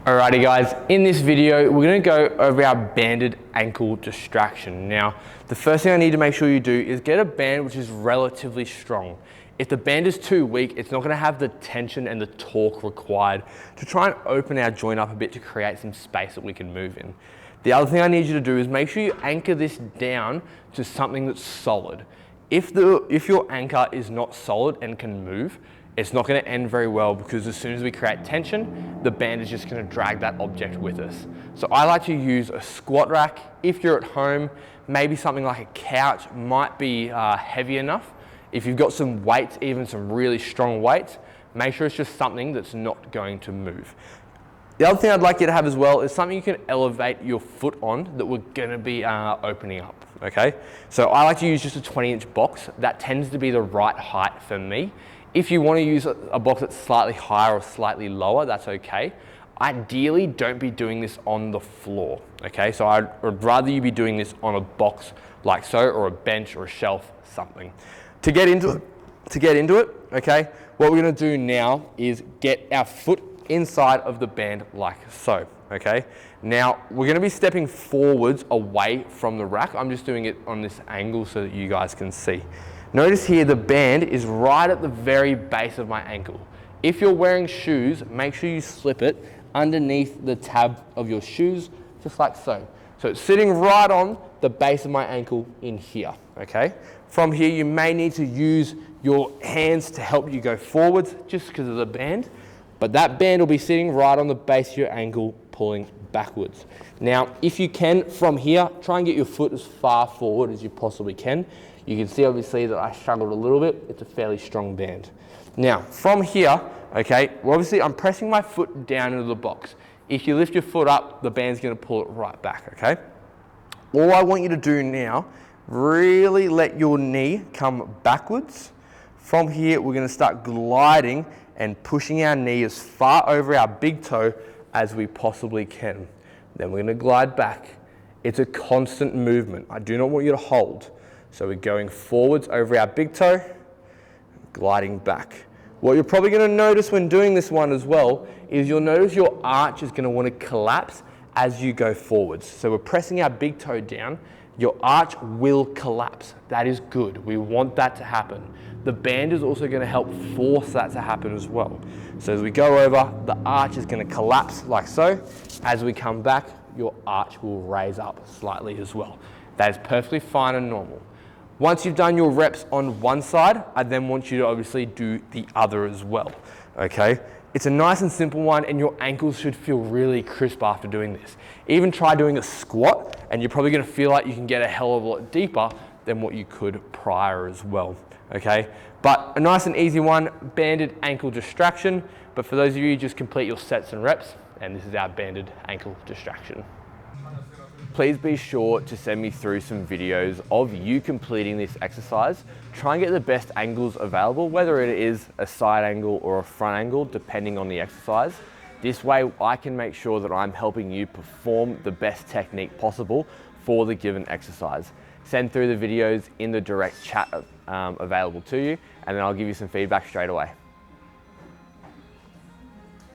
Alrighty guys, in this video, we're gonna go over our banded ankle distraction. Now, the first thing I need to make sure you do is get a band which is relatively strong. If the band is too weak, it's not gonna have the tension and the torque required to try and open our joint up a bit to create some space that we can move in. The other thing I need you to do is make sure you anchor this down to something that's solid. If your anchor is not solid and can move, it's not going to end very well, because as soon as we create tension, the band is just going to drag that object with us. So I like to use a squat rack. If you're at home, maybe something like a couch might be heavy enough. If you've got some weights, even some really strong weights, make sure it's just something that's not going to move. The other thing I'd like you to have as well is something you can elevate your foot on that we're going to be opening up, okay? So I like to use just a 20-inch box. That tends to be the right height for me. If you want to use a box that's slightly higher or slightly lower, that's okay. Ideally, don't be doing this on the floor, okay? So I'd rather you be doing this on a box like so, or a bench or a shelf, something. To get into it, okay, what we're going to do now is get our foot inside of the band like so, okay? Now, we're going to be stepping forwards away from the rack. I'm just doing it on this angle so that you guys can see. Notice here the band is right at the very base of my ankle. If you're wearing shoes, make sure you slip it underneath the tab of your shoes, just like so. So it's sitting right on the base of my ankle in here, okay? From here, you may need to use your hands to help you go forwards just because of the band, but that band will be sitting right on the base of your ankle, pulling backwards. Now, if you can, from here, try and get your foot as far forward as you possibly can. You can see obviously that I struggled a little bit. It's a fairly strong band. Now, from here, okay, well, obviously I'm pressing my foot down into the box. If you lift your foot up, the band's gonna pull it right back, okay? All I want you to do now, really let your knee come backwards. From here, we're gonna start gliding and pushing our knee as far over our big toe as we possibly can. Then we're gonna glide back. It's a constant movement. I do not want you to hold. So we're going forwards over our big toe, gliding back. What you're probably going to notice when doing this one as well is you'll notice your arch is going to want to collapse as you go forwards. So we're pressing our big toe down, your arch will collapse. That is good. We want that to happen. The band is also going to help force that to happen as well. So as we go over, the arch is going to collapse like so. As we come back, your arch will raise up slightly as well. That is perfectly fine and normal. Once you've done your reps on one side, I then want you to obviously do the other as well, okay? It's a nice and simple one, and your ankles should feel really crisp after doing this. Even try doing a squat, and you're probably gonna feel like you can get a hell of a lot deeper than what you could prior as well, okay? But a nice and easy one, banded ankle distraction. But for those of you, just complete your sets and reps, and this is our banded ankle distraction. Please be sure to send me through some videos of you completing this exercise. Try and get the best angles available, whether it is a side angle or a front angle, depending on the exercise. This way I can make sure that I'm helping you perform the best technique possible for the given exercise. Send through the videos in the direct chat available to you, and then I'll give you some feedback straight away.